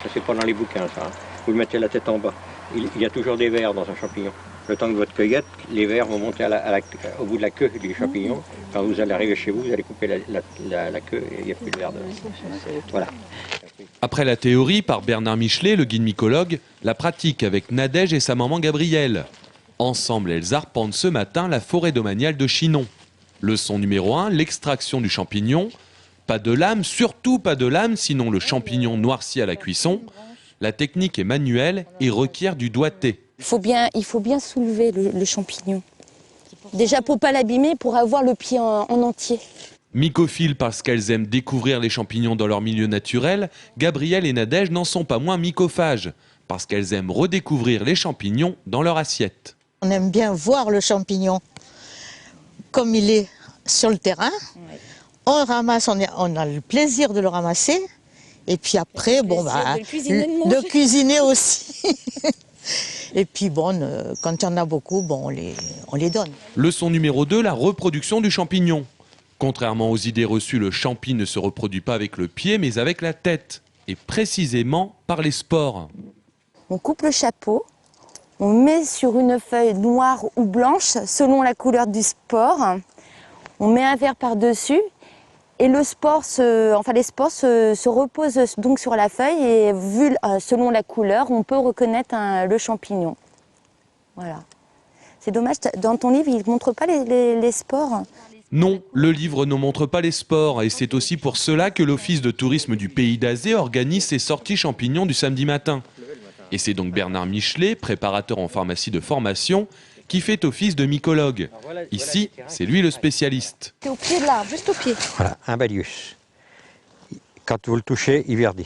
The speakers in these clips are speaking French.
C'est pas dans les bouquins, ça. Hein. Vous le mettez la tête en bas. Il y a toujours des vers dans un champignon. Le temps de votre cueillette, les vers vont monter au bout de la queue du champignon. Quand vous allez arriver chez vous, vous allez couper la queue et il n'y a plus de vers dedans. Voilà. Après la théorie par Bernard Michelet, le guide mycologue, la pratique avec Nadège et sa maman Gabrielle. Ensemble, elles arpentent ce matin la forêt domaniale de Chinon. Leçon numéro 1, l'extraction du champignon. Pas de lame, surtout pas de lame, sinon le champignon noircit à la cuisson. La technique est manuelle et requiert du doigté. Il faut bien soulever le champignon. Déjà pour ne pas l'abîmer, pour avoir le pied en entier. Mycophiles parce qu'elles aiment découvrir les champignons dans leur milieu naturel, Gabrielle et Nadège n'en sont pas moins mycophages, parce qu'elles aiment redécouvrir les champignons dans leur assiette. On aime bien voir le champignon comme il est sur le terrain. On le ramasse, on a le plaisir de le ramasser. Et puis après, de cuisiner aussi. Et puis bon, quand il y en a beaucoup, on les donne. Leçon numéro 2, la reproduction du champignon. Contrairement aux idées reçues, le champi ne se reproduit pas avec le pied, mais avec la tête. Et précisément par les spores. On coupe le chapeau, on met sur une feuille noire ou blanche, selon la couleur du spore. On met un verre par-dessus. Et les spores se reposent donc sur la feuille et vu selon la couleur, on peut reconnaître le champignon. Voilà. C'est dommage, dans ton livre, il ne montre pas les spores. Non, le livre ne montre pas les spores et c'est aussi pour cela que l'Office de tourisme du Pays d'Azé organise ses sorties champignons du samedi matin. Et c'est donc Bernard Michelet, préparateur en pharmacie de formation, qui fait office de mycologue. Ici, c'est lui le spécialiste. C'est au pied de l'arbre, juste au pied. Voilà, un badius. Quand vous le touchez, il verdit.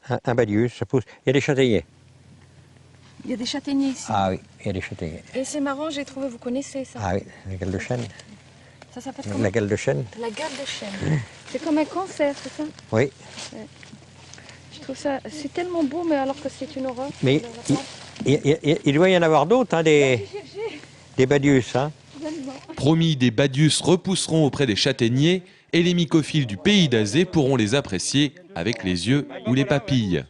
Un badius, ça pousse. Il y a des châtaigniers. Il y a des châtaigniers ici. Ah oui, il y a des châtaigniers. Et c'est marrant, j'ai trouvé, vous connaissez ça. Ah oui, la gueule de chêne. Ça s'appelle comment? La gueule de chêne. La gueule de chêne. C'est comme un cancer, c'est ça? Oui. Ouais. Je trouve ça, c'est tellement beau, mais alors que c'est une horreur. Mais il doit y en avoir d'autres, hein, des badius. Hein. Promis, des badius repousseront auprès des châtaigniers et les mycophiles du Pays d'Azé pourront les apprécier avec les yeux ou les papilles.